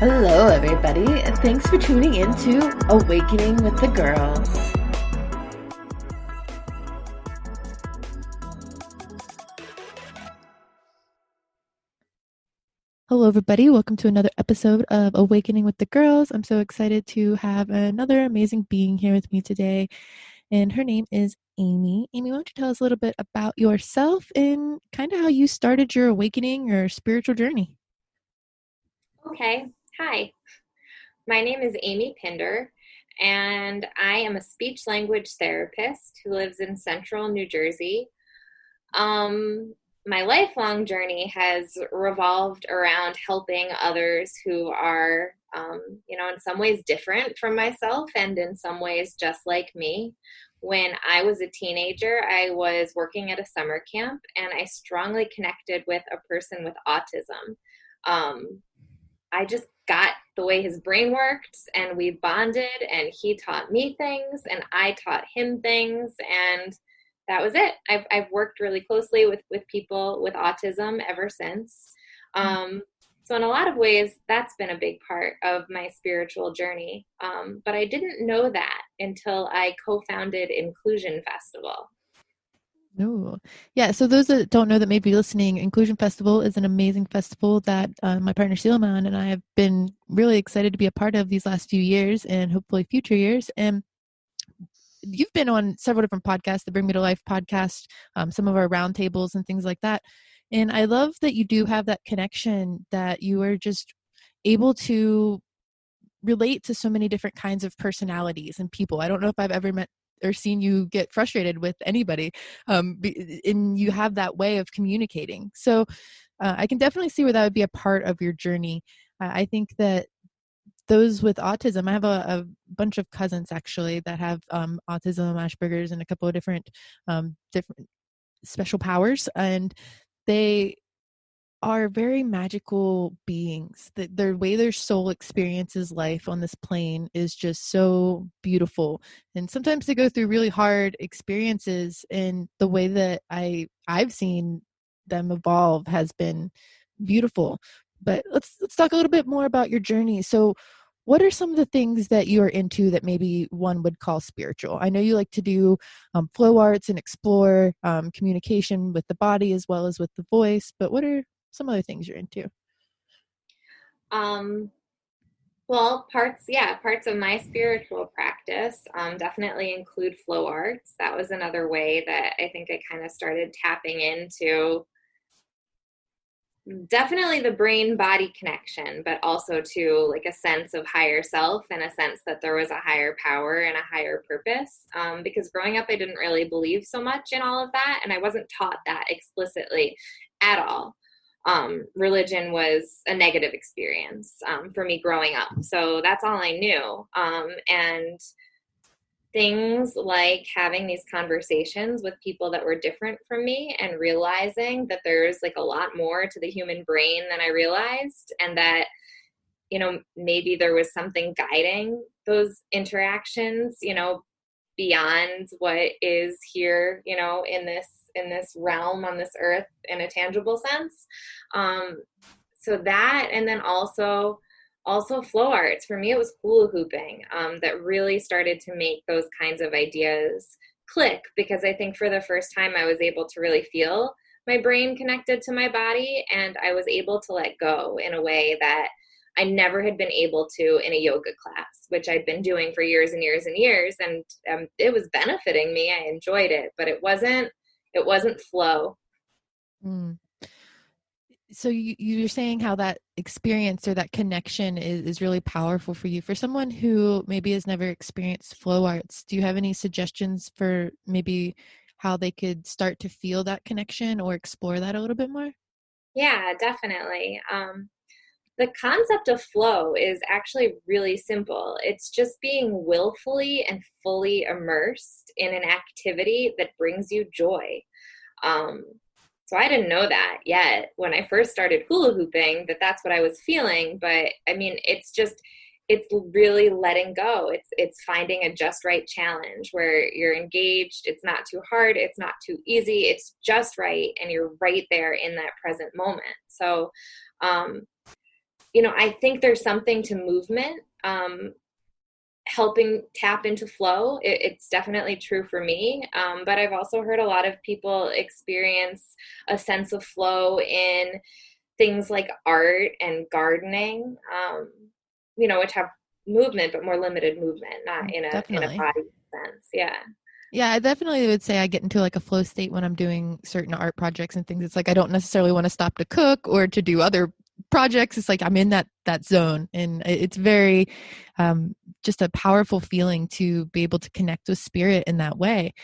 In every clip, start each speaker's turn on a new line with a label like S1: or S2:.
S1: Hello, everybody, and thanks for tuning in to Awakening with the Girls.
S2: Hello, everybody. Welcome to another episode of Awakening with the Girls. I'm so excited to have another amazing being here with me today, and her name is Amy. Amy, why don't you tell us a little bit about yourself and kind of how you started your awakening or spiritual journey?
S3: Okay. Hi. My name is Amy Pinder, and I am a speech language therapist who lives in central New Jersey. My lifelong journey has revolved around helping others who are, in some ways different from myself and in some ways just like me. When I was a teenager, I was working at a summer camp and I strongly connected with a person with autism. I just got the way his brain worked and we bonded and he taught me things and I taught him things and that was it. I've worked really closely with people with autism ever since. So in a lot of ways, that's been a big part of my spiritual journey. But I didn't know that until I co-founded Inclusion Festival.
S2: No. Yeah, so those that don't know that may be listening, Inclusion Festival is an amazing festival that my partner Suleiman and I have been really excited to be a part of these last few years and hopefully future years. And you've been on several different podcasts, the Bring Me to Life podcast, some of our roundtables and things like that. And I love that you do have that connection, that you are just able to relate to so many different kinds of personalities and people. I don't know if I've ever met or seen you get frustrated with anybody, and you have that way of communicating. So I can definitely see where that would be a part of your journey. I think that those with autism, I have a bunch of cousins actually that have autism, Asperger's, and a couple of different special powers, and they are very magical beings. The way their soul experiences life on this plane is just so beautiful. And sometimes they go through really hard experiences, and the way that I've seen them evolve has been beautiful. But let's talk a little bit more about your journey. So what are some of the things that you are into that maybe one would call spiritual? I know you like to do flow arts and explore communication with the body as well as with the voice, but what are some other things you're into?
S3: Um, well, parts of my spiritual practice definitely include flow arts. That was another way that I think I kind of started tapping into definitely the brain body connection, but also to like a sense of higher self and a sense that there was a higher power and a higher purpose. Because growing up, I didn't really believe so much in all of that, and I wasn't taught that explicitly at all. Religion was a negative experience for me growing up, so that's all I knew. And things like having these conversations with people that were different from me and realizing that there's like a lot more to the human brain than I realized, and that maybe there was something guiding those interactions, beyond what is here, in this realm on this earth in a tangible sense. So that, and then also flow arts. For me, it was hula hooping that really started to make those kinds of ideas click, because I think for the first time I was able to really feel my brain connected to my body, and I was able to let go in a way that I never had been able to in a yoga class, which I'd been doing for years and years and years. And it was benefiting me. I enjoyed it, but it wasn't flow.
S2: Mm. So you're saying how that experience or that connection is really powerful for you. For someone who maybe has never experienced flow arts, do you have any suggestions for maybe how they could start to feel that connection or explore that a little bit more?
S3: Yeah, definitely. The concept of flow is actually really simple. It's just being willfully and fully immersed in an activity that brings you joy. Um, so I didn't know that yet when I first started hula hooping, that that's what I was feeling. But I mean, it's really letting go. It's finding a just right challenge where you're engaged. It's not too hard. It's not too easy. It's just right. And you're right there in that present moment. So, I think there's something to movement, helping tap into flow. It's definitely true for me. But I've also heard a lot of people experience a sense of flow in things like art and gardening, which have movement, but more limited movement, not in a
S2: Definitely.
S3: body sense. Yeah.
S2: Yeah, I definitely would say I get into like a flow state when I'm doing certain art projects and things. It's like I don't necessarily want to stop to cook or to do other projects. It's like I'm in that zone, and it's very just a powerful feeling to be able to connect with spirit in that way.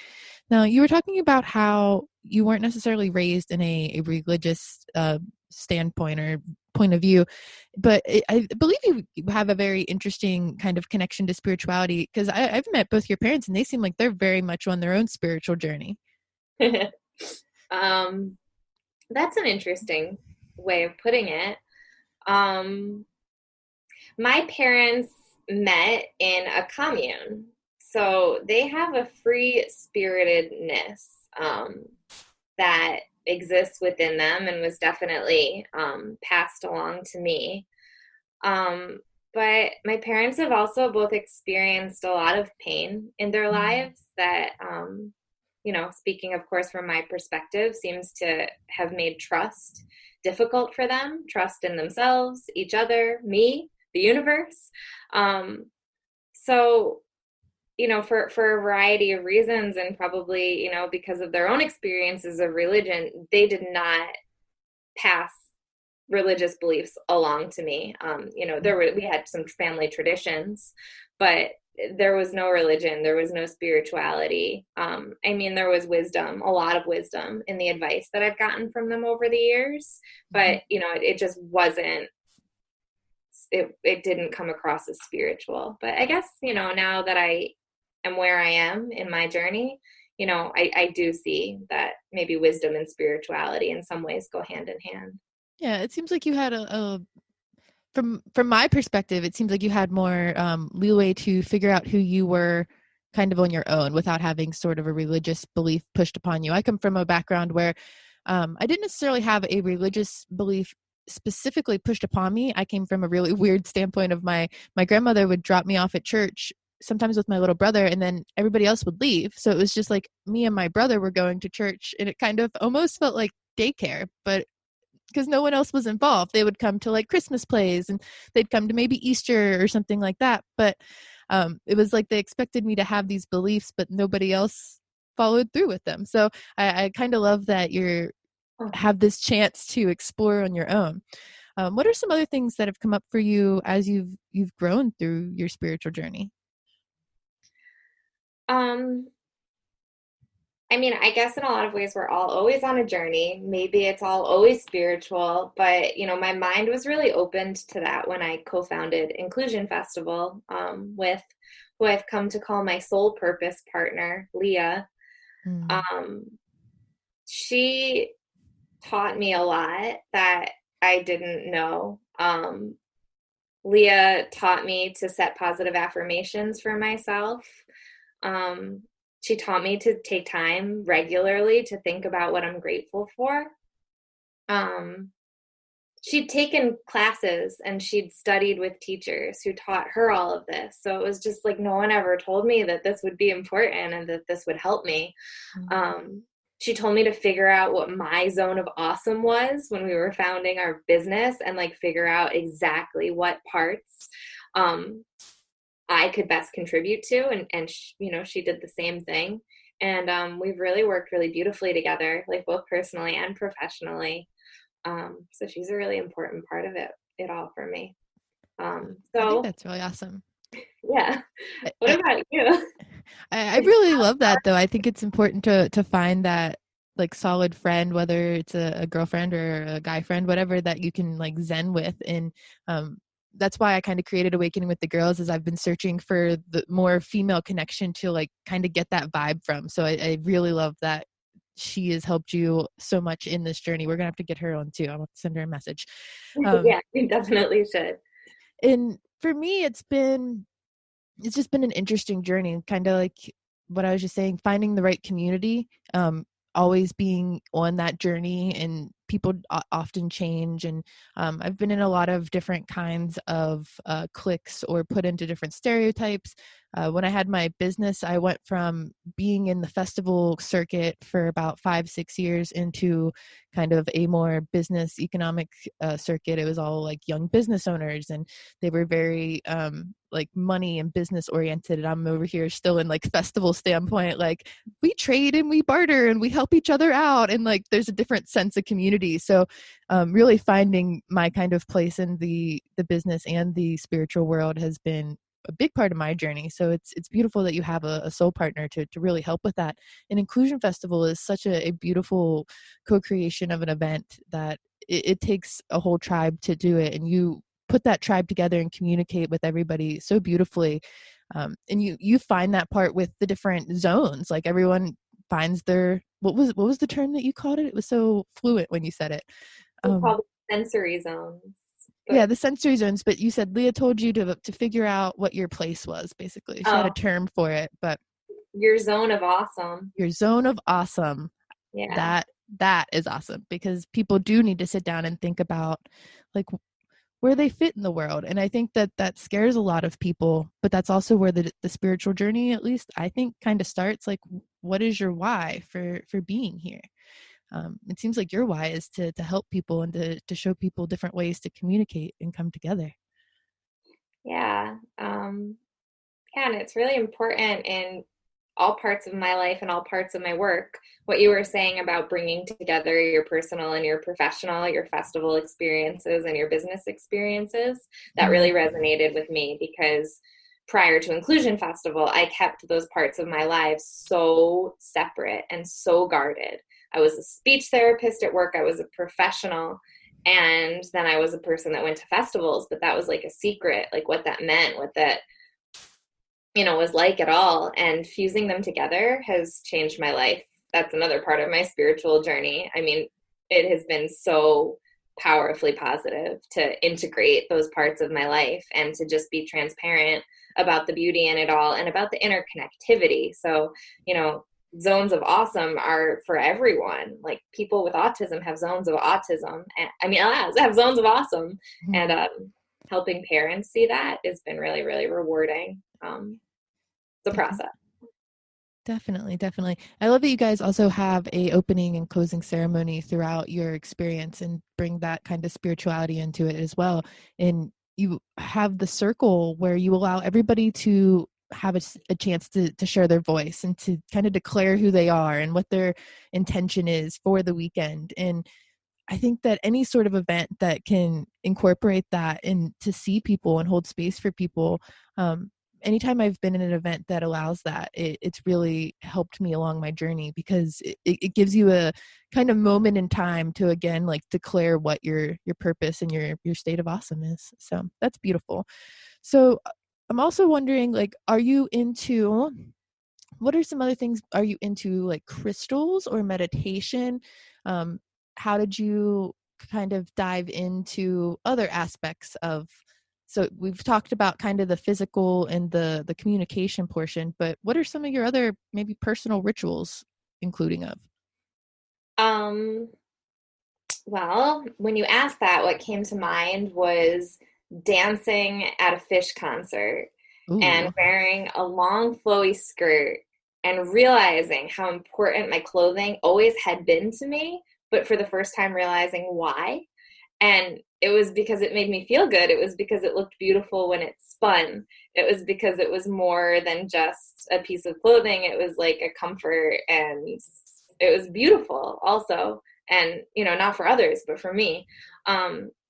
S2: Now, you were talking about how you weren't necessarily raised in a religious standpoint or point of view, but I believe you have a very interesting kind of connection to spirituality, because I've met both your parents and they seem like they're very much on their own spiritual journey.
S3: um, that's an interesting way of putting it. My parents met in a commune, so they have a free spiritedness that exists within them and was definitely passed along to me. But my parents have also both experienced a lot of pain in their lives that, speaking, of course, from my perspective, seems to have made trust difficult for them, trust in themselves, each other, me, the universe. So, for a variety of reasons, and probably, because of their own experiences of religion, they did not pass religious beliefs along to me. We had some family traditions, but there was no religion, there was no spirituality. There was wisdom, a lot of wisdom in the advice that I've gotten from them over the years, but it just wasn't, it didn't come across as spiritual. But I guess, now that I am where I am in my journey, I do see that maybe wisdom and spirituality in some ways go hand in hand.
S2: Yeah, it seems like you had from my perspective, it seems like you had more leeway to figure out who you were kind of on your own without having sort of a religious belief pushed upon you. I come from a background where I didn't necessarily have a religious belief specifically pushed upon me. I came from a really weird standpoint of my grandmother would drop me off at church sometimes with my little brother, and then everybody else would leave. So it was just like me and my brother were going to church, and it kind of almost felt like daycare, but because no one else was involved. They would come to like Christmas plays, and they'd come to maybe Easter or something like that. But it was like they expected me to have these beliefs, but nobody else followed through with them. So I kind of love that you have this chance to explore on your own. What are some other things that have come up for you as you've grown through your spiritual journey?
S3: I guess in a lot of ways we're all always on a journey. Maybe it's all always spiritual, but my mind was really opened to that when I co-founded Inclusion Festival with who I've come to call my soul purpose partner, Leah. She taught me a lot that I didn't know. Leah taught me to set positive affirmations for myself. She taught me to take time regularly to think about what I'm grateful for. She'd taken classes and she'd studied with teachers who taught her all of this. So it was just like no one ever told me that this would be important and that this would help me. She told me to figure out what my zone of awesome was when we were founding our business, and like figure out exactly what parts I could best contribute to. And she did the same thing. And we've really worked really beautifully together, like both personally and professionally. So she's a really important part of it all for me.
S2: I think that's really awesome.
S3: Yeah. What about you?
S2: I really love that, though. I think it's important to find that like solid friend, whether it's a girlfriend or a guy friend, whatever, that you can like zen with. And that's why I kind of created Awakening with the Girls, is I've been searching for the more female connection to like kind of get that vibe from. So I really love that she has helped you so much in this journey. We're gonna have to get her on too. I'll send her a message.
S3: Yeah, you definitely should.
S2: And for me, it's just been an interesting journey, kind of like what I was just saying, finding the right community, always being on that journey and people often change. And I've been in a lot of different kinds of cliques or put into different stereotypes. When I had my business, I went from being in the festival circuit for about 5-6 years into kind of a more business economic circuit. It was all like young business owners, and they were very like money and business oriented. And I'm over here still in like festival standpoint, like we trade and we barter and we help each other out. And like there's a different sense of community. So really finding my kind of place in the business and the spiritual world has been a big part of my journey. So it's beautiful that you have a soul partner to really help with that. And Inclusion Festival is such a beautiful co-creation of an event that it takes a whole tribe to do it. And you put that tribe together and communicate with everybody so beautifully. And you find that part with the different zones, like everyone finds their, what was the term that you called it? It was so fluent when you said it.
S3: It's called sensory zones.
S2: Yeah, the sensory zones. But you said Leah told you to figure out what your place was, basically. She had a term for it, but
S3: your zone of awesome.
S2: Your zone of awesome.
S3: Yeah.
S2: That is awesome, because people do need to sit down and think about like where they fit in the world. And I think that scares a lot of people, but that's also where the spiritual journey, at least I think, kind of starts. Like, what is your why for being here? It seems like your why is to help people and to show people different ways to communicate and come together.
S3: Yeah. And it's really important in all parts of my life and all parts of my work. What you were saying about bringing together your personal and your professional, your festival experiences and your business experiences, that really resonated with me, because prior to Inclusion Festival, I kept those parts of my life so separate and so guarded. I was a speech therapist at work. I was a professional. And then I was a person that went to festivals, but that was like a secret, like what that meant, what that, was like at all. And fusing them together has changed my life. That's another part of my spiritual journey. I mean, it has been so powerfully positive to integrate those parts of my life and to just be transparent about the beauty in it all and about the interconnectivity. So, zones of awesome are for everyone. Like, people with autism have zones of autism. Have zones of awesome. Mm-hmm. And helping parents see that has been really, really rewarding. The process.
S2: Definitely. I love that you guys also have a opening and closing ceremony throughout your experience and bring that kind of spirituality into it as well. And you have the circle where you allow everybody to have a chance to share their voice and to kind of declare who they are and what their intention is for the weekend. And I think that any sort of event that can incorporate that and to see people and hold space for people, anytime I've been in an event that allows that, it's really helped me along my journey, because it gives you a kind of moment in time to, again, like declare what your purpose and your state of awesome is. So that's beautiful. So I'm also wondering, like, what are some other things? Are you into like crystals or meditation? How did you kind of dive into other aspects of, so we've talked about kind of the physical and the communication portion, but what are some of your other maybe personal rituals including of?
S3: Well, when you asked that, what came to mind was dancing at a Fish concert. Ooh. And wearing a long flowy skirt and realizing how important my clothing always had been to me, but for the first time realizing why. And it was because it made me feel good. It was because it looked beautiful when it spun. It was because it was more than just a piece of clothing. It was like a comfort, and it was beautiful also. And, not for others, but for me.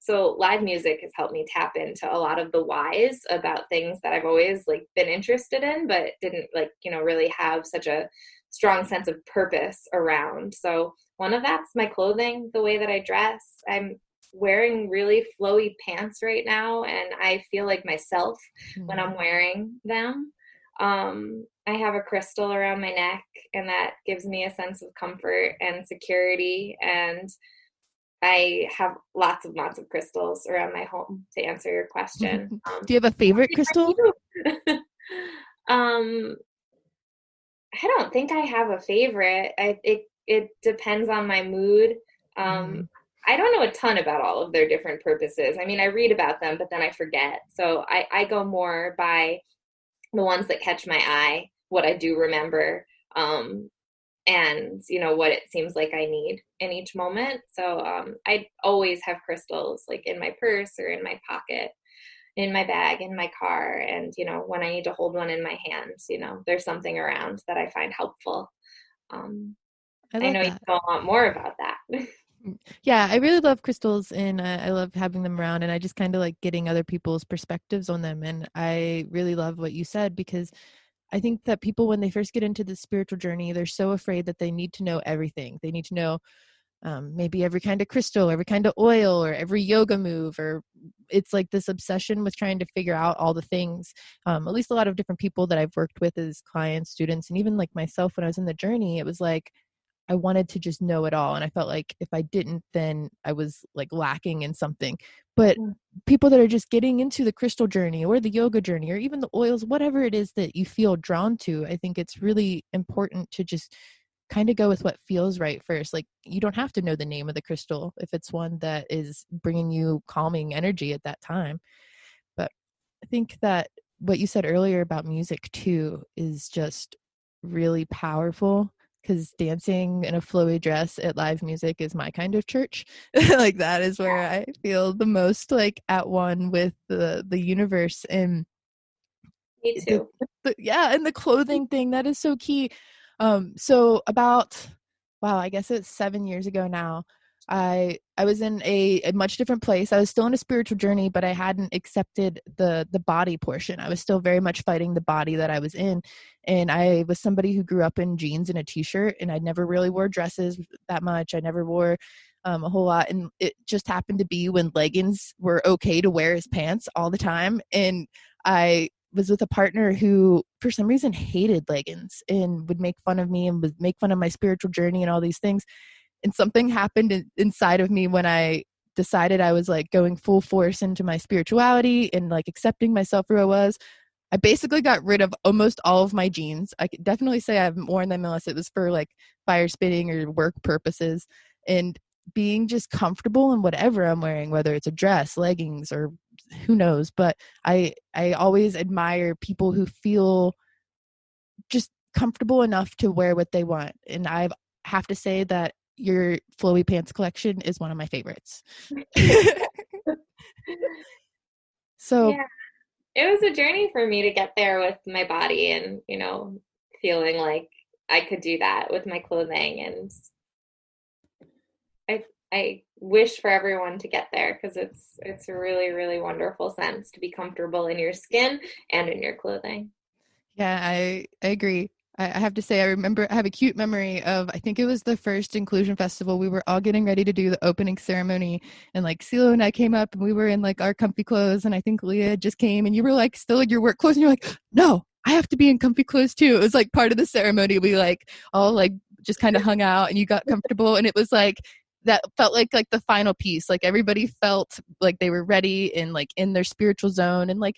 S3: So live music has helped me tap into a lot of the whys about things that I've always been interested in, but didn't really have such a strong sense of purpose around. So one of that's my clothing, the way that I dress. I'm wearing really flowy pants right now, and I feel like myself when I'm wearing them. I have a crystal around my neck, and that gives me a sense of comfort and security. And I have lots of crystals around my home, to answer your question.
S2: Do you have a favorite crystal?
S3: I don't think I have a favorite. It depends on my mood. I don't know a ton about all of their different purposes. I mean, I read about them, but then I forget. So I go more by the ones that catch my eye, what I do remember, and what it seems like I need in each moment. So I always have crystals like in my purse or in my pocket, in my bag, in my car, and when I need to hold one in my hands, there's something around that I find helpful. um,
S2: I
S3: I
S2: love
S3: know you
S2: that.
S3: know a lot more about that.
S2: Yeah, I really love crystals, and I love having them around, and I just kind of like getting other people's perspectives on them. And I really love what you said, because I think that people, when they first get into the spiritual journey, they're so afraid that they need to know everything. They need to know maybe every kind of crystal, every kind of oil, or every yoga move, or it's like this obsession with trying to figure out all the things. At least a lot of different people that I've worked with as clients, students, and even like myself when I was in the journey, it was like I wanted to just know it all. And I felt like if I didn't, then I was like lacking in something. But people that are just getting into the crystal journey or the yoga journey or even the oils, whatever it is that you feel drawn to, I think it's really important to just kind of go with what feels right first. Like, you don't have to know the name of the crystal if it's one that is bringing you calming energy at that time. But I think that what you said earlier about music too is just really powerful, because dancing in a flowy dress at live music is my kind of church. Like, that is where I feel the most like at one with the universe. And
S3: Me
S2: the,
S3: too.
S2: yeah, and the clothing thing, that is so key. So about, wow, I guess it's 7 years ago now, I was in a much different place. I was still in a spiritual journey, but I hadn't accepted the body portion. I was still very much fighting the body that I was in. And I was somebody who grew up in jeans and a t-shirt, and I never really wore dresses that much. I never wore a whole lot. And it just happened to be when leggings were okay to wear as pants all the time. And I was with a partner who for some reason hated leggings and would make fun of me and would make fun of my spiritual journey and all these things. And something happened inside of me when I decided I was like going full force into my spirituality and like accepting myself for who I was. I basically got rid of almost all of my jeans. I could definitely say I've worn them unless it was for like fire spinning or work purposes. And being just comfortable in whatever I'm wearing, whether it's a dress, leggings, or who knows. But I always admire people who feel just comfortable enough to wear what they want. And I have to say that your flowy pants collection is one of my favorites. So
S3: Yeah, it was a journey for me to get there with my body and, feeling like I could do that with my clothing. And I wish for everyone to get there because it's a really, really wonderful sense to be comfortable in your skin and in your clothing.
S2: yeah, I agree. I have to say, I have a cute memory of, I think it was the first inclusion festival. We were all getting ready to do the opening ceremony, and like CeeLo and I came up and we were in like our comfy clothes, and I think Leah just came and you were like still in your work clothes, and you're like, no, I have to be in comfy clothes too. It was like part of the ceremony. We like all like just kind of hung out and you got comfortable, and it was like that felt like the final piece. Like everybody felt like they were ready and like in their spiritual zone. And like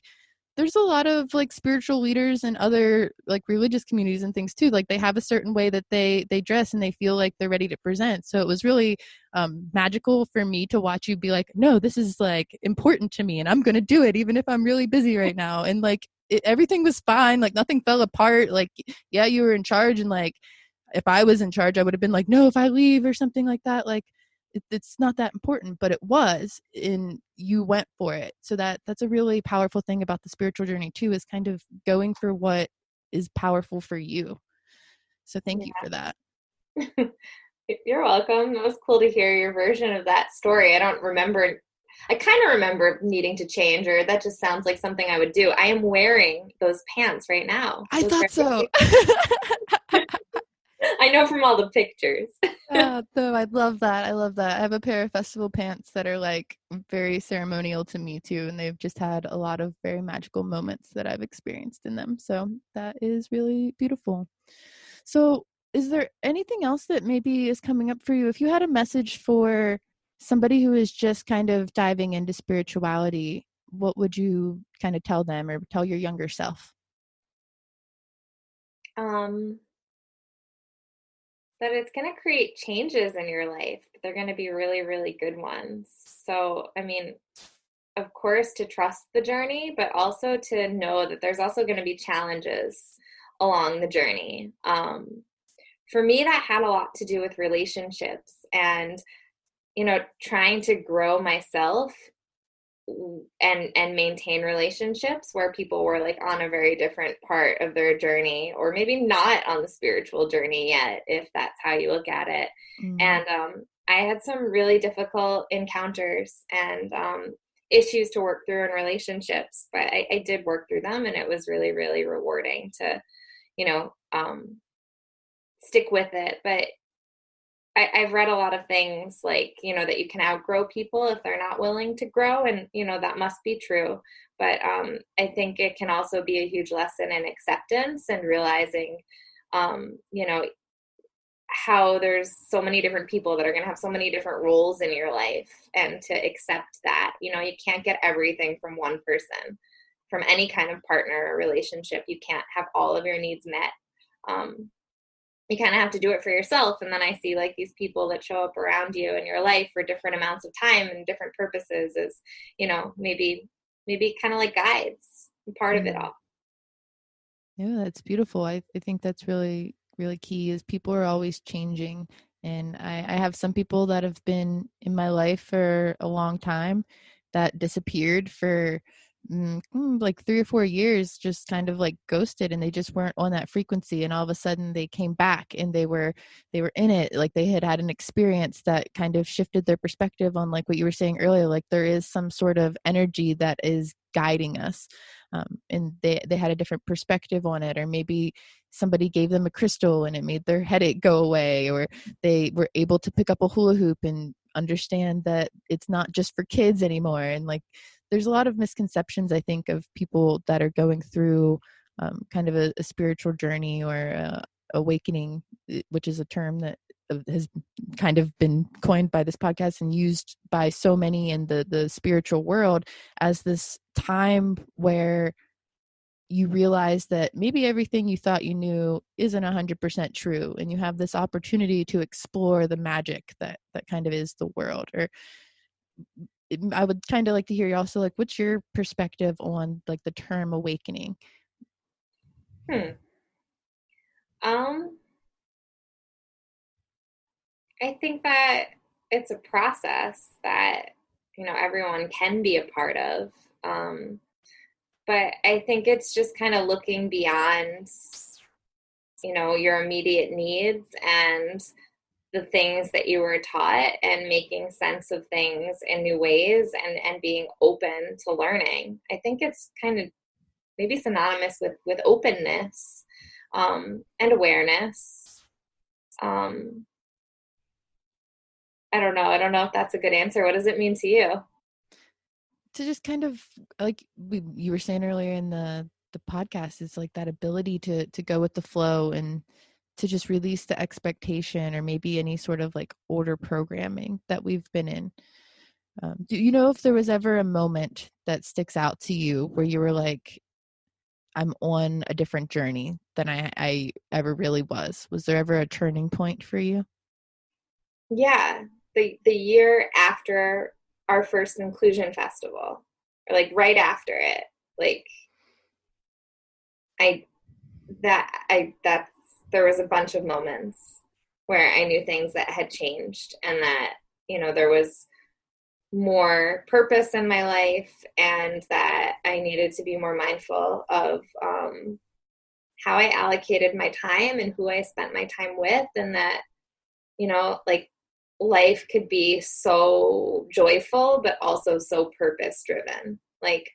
S2: there's a lot of like spiritual leaders and other like religious communities and things too. Like they have a certain way that they dress and they feel like they're ready to present. So it was really magical for me to watch you be like, no, this is like important to me and I'm going to do it even if I'm really busy right now. And like everything was fine. Like nothing fell apart. Like, yeah, you were in charge. And like, if I was in charge, I would have been like, no, if I leave or something like that, like it's not that important, but it was, and you went for it. So that's a really powerful thing about the spiritual journey too, is kind of going for what is powerful for you. So thank you for that.
S3: Yeah. You're welcome. It was cool to hear your version of that story. I don't remember. I kind of remember needing to change, or that just sounds like something I would do. I am wearing those pants right now.
S2: I
S3: Those
S2: thought so.
S3: I know from all the pictures.
S2: So I love that. I love that. I have a pair of festival pants that are like very ceremonial to me too, and they've just had a lot of very magical moments that I've experienced in them. So that is really beautiful. So is there anything else that maybe is coming up for you? If you had a message for somebody who is just kind of diving into spirituality, what would you kind of tell them or tell your younger self?
S3: Um, that it's going to create changes in your life, but they're going to be really, really good ones. So, I mean, of course, to trust the journey, but also to know that there's also going to be challenges along the journey. For me, that had a lot to do with relationships and, trying to grow myself and maintain relationships where people were like on a very different part of their journey, or maybe not on the spiritual journey yet, if that's how you look at it. And I had some really difficult encounters and issues to work through in relationships, but I did work through them, and it was really, really rewarding to, stick with it. But I've read a lot of things like, that you can outgrow people if they're not willing to grow. And, that must be true. But I think it can also be a huge lesson in acceptance and realizing, how there's so many different people that are going to have so many different roles in your life, and to accept that, you can't get everything from one person, from any kind of partner or relationship. You can't have all of your needs met. You kind of have to do it for yourself. And then I see like these people that show up around you in your life for different amounts of time and different purposes as, maybe kind of like guides, part of it all.
S2: Yeah, that's beautiful. I think that's really, really key, is people are always changing. And I have some people that have been in my life for a long time that disappeared for like 3 or 4 years, just kind of like ghosted, and they just weren't on that frequency. And all of a sudden they came back, and they were in it. Like they had an experience that kind of shifted their perspective on, like what you were saying earlier, like there is some sort of energy that is guiding us. And they had a different perspective on it, or maybe somebody gave them a crystal and it made their headache go away, or they were able to pick up a hula hoop and understand that it's not just for kids anymore. And like there's a lot of misconceptions, I think, of people that are going through kind of a spiritual journey or awakening, which is a term that has kind of been coined by this podcast and used by so many in the spiritual world as this time where you realize that maybe everything you thought you knew isn't 100% true, and you have this opportunity to explore the magic that kind of is the world. Or I would kind of like to hear you also, like, what's your perspective on like the term awakening?
S3: I think that it's a process that, everyone can be a part of. But I think it's just kind of looking beyond, your immediate needs and the things that you were taught, and making sense of things in new ways, and being open to learning. I think it's kind of maybe synonymous with openness, and awareness. I don't know. I don't know if that's a good answer. What does it mean to you?
S2: To just kind of like you were saying earlier in the podcast, is like that ability to go with the flow, and to just release the expectation or maybe any sort of like order programming that we've been in. Do you know if there was ever a moment that sticks out to you where you were like, I'm on a different journey than I ever really was? Was there ever a turning point for you?
S3: Yeah. The year after our first inclusion festival, or like right after it, like there was a bunch of moments where I knew things that had changed, and that, there was more purpose in my life, and that I needed to be more mindful of how I allocated my time and who I spent my time with, and that, like life could be so joyful, but also so purpose driven. Like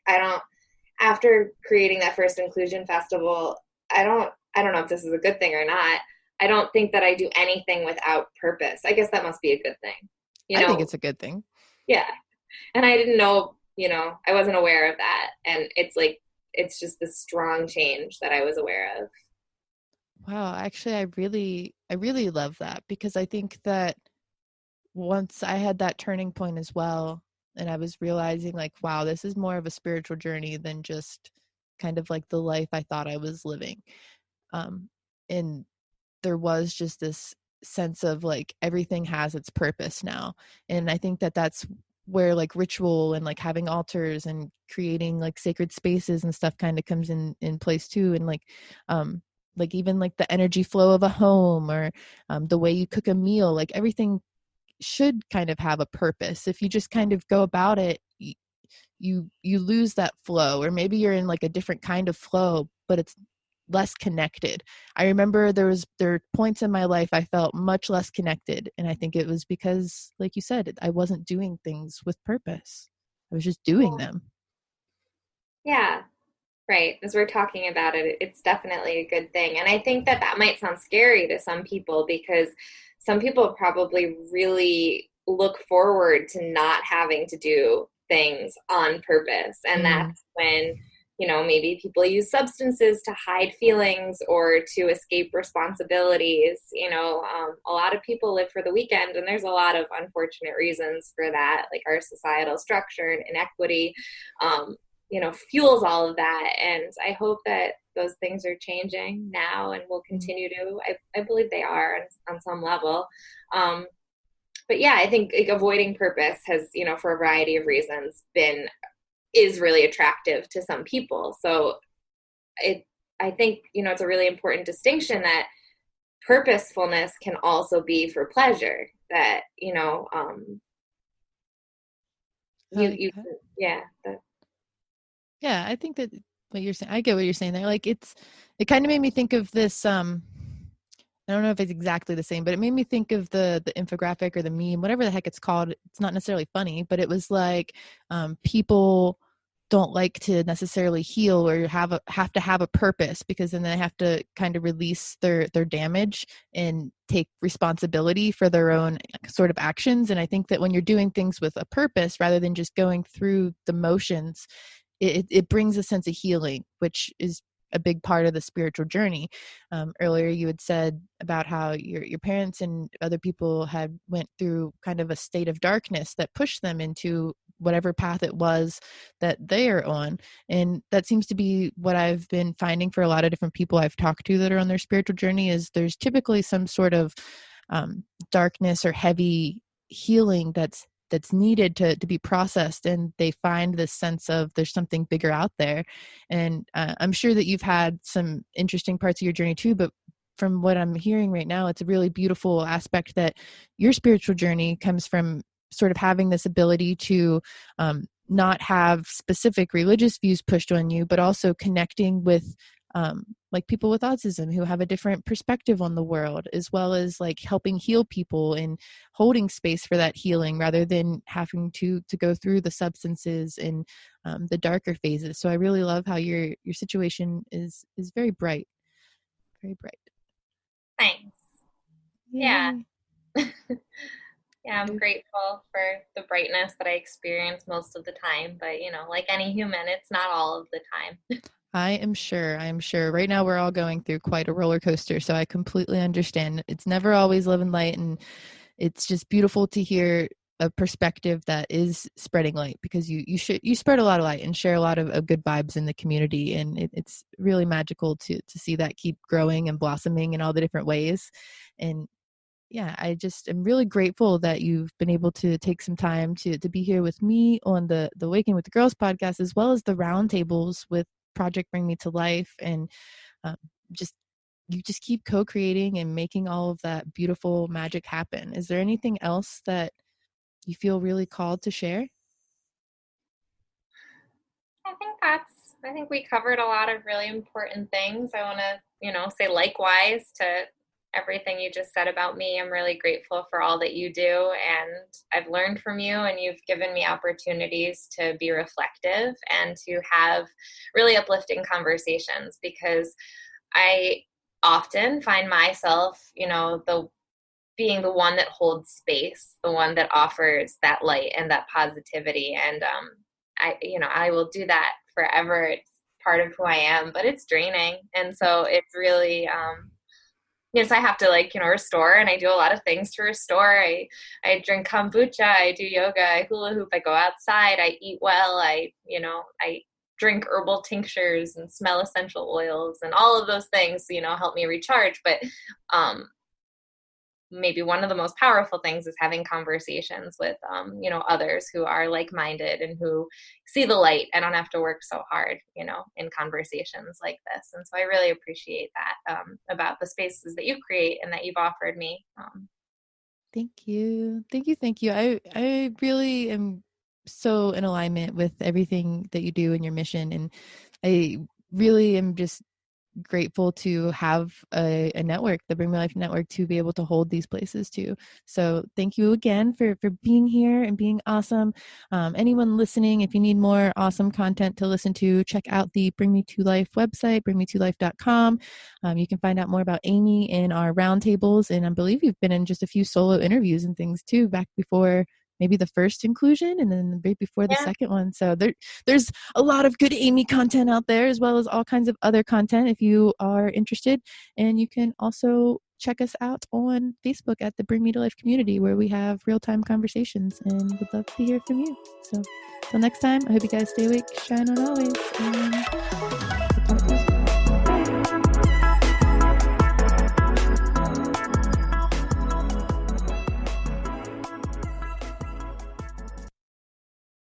S3: after creating that first inclusion festival, I don't know if this is a good thing or not. I don't think that I do anything without purpose. I guess that must be a good thing.
S2: I think it's a good thing.
S3: Yeah. And I didn't know, I wasn't aware of that. And it's just the strong change that I was aware of.
S2: Wow. Actually, I really love that, because I think that once I had that turning point as well, and I was realizing like, wow, this is more of a spiritual journey than just kind of like the life I thought I was living. And there was just this sense of like everything has its purpose now. And I think that that's where like ritual and like having altars and creating like sacred spaces and stuff kind of comes in place too. And like even like the energy flow of a home, or the way you cook a meal, like everything should kind of have a purpose. If you just kind of go about it, you lose that flow, or maybe you're in like a different kind of flow, but it's less connected. I remember there are points in my life I felt much less connected, and I think it was because, like you said, I wasn't doing things with purpose. I was just doing them.
S3: Yeah. Right. As we're talking about it, it's definitely a good thing. And I think that that might sound scary to some people, because some people probably really look forward to not having to do things on purpose. And that's when, maybe people use substances to hide feelings or to escape responsibilities. A lot of people live for the weekend, and there's a lot of unfortunate reasons for that, like our societal structure and inequity. Fuels all of that. And I hope that those things are changing now and will continue to. I believe they are on some level. But yeah, I think like avoiding purpose has, for a variety of reasons is really attractive to some people. So I think, it's a really important distinction that purposefulness can also be for pleasure, that, yeah.
S2: Yeah, I think that what you're saying, I get what you're saying there. Like it kind of made me think of this, I don't know if it's exactly the same, but it made me think of the infographic or the meme, whatever the heck it's called. It's not necessarily funny, but it was like, people don't like to necessarily heal or have to have a purpose, because then they have to kind of release their damage and take responsibility for their own sort of actions. And I think that when you're doing things with a purpose rather than just going through the motions, it brings a sense of healing, which is a big part of the spiritual journey. Earlier you had said about how your parents and other people had went through kind of a state of darkness that pushed them into whatever path it was that they are on. And that seems to be what I've been finding for a lot of different people I've talked to that are on their spiritual journey, is there's typically some sort of darkness or heavy healing that's needed to be processed, and they find this sense of there's something bigger out there. And I'm sure that you've had some interesting parts of your journey too, but from what I'm hearing right now, it's a really beautiful aspect that your spiritual journey comes from sort of having this ability to not have specific religious views pushed on you, but also connecting with like people with autism who have a different perspective on the world, as well as like helping heal people and holding space for that healing rather than having to go through the substances and the darker phases. So I really love how your situation is very bright, very bright.
S3: Thanks.
S2: Yay.
S3: Yeah. Yeah, I'm grateful for the brightness that I experience most of the time, but like any human, it's not all of the time.
S2: I am sure. Right now we're all going through quite a roller coaster, so I completely understand. It's never always love and light, and it's just beautiful to hear a perspective that is spreading light, because you spread a lot of light and share a lot of good vibes in the community, and it's really magical to see that keep growing and blossoming in all the different ways. And yeah, I just am really grateful that you've been able to take some time to be here with me on the Waking with the Girls podcast, as well as the roundtables with Project Bring Me to Life. And um, you just keep co-creating and making all of that beautiful magic happen. Is there anything else that you feel really called to share?
S3: I think we covered a lot of really important things. I want to, say likewise to everything you just said about me. I'm really grateful for all that you do, and I've learned from you, and you've given me opportunities to be reflective and to have really uplifting conversations, because I often find myself, being the one that holds space, the one that offers that light and that positivity. And I will do that forever. It's part of who I am, but it's draining. And so it's really, yes, I have to restore, and I do a lot of things to restore. I drink kombucha, I do yoga, I hula hoop, I go outside, I eat well, I drink herbal tinctures and smell essential oils, and all of those things, help me recharge. But maybe one of the most powerful things is having conversations with, others who are like-minded and who see the light. I don't have to work so hard, in conversations like this. And so I really appreciate that, about the spaces that you create and that you've offered me.
S2: Thank you. I really am so in alignment with everything that you do in your mission. And I really am just grateful to have a network, the Bring My Life Network, to be able to hold these places too. So thank you again for being here and being awesome. Anyone listening, if you need more awesome content to listen to, check out the Bring Me to Life website, bringmetolife.com. You can find out more about Amy in our roundtables, and I believe you've been in just a few solo interviews and things too, back before maybe the first inclusion and then right before the second one. So there's a lot of good Amy content out there, as well as all kinds of other content if you are interested. And you can also check us out on Facebook at the Bring Me to Life community, where we have real-time conversations, and would love to hear from you. So till next time, I hope you guys stay awake, shine on always, and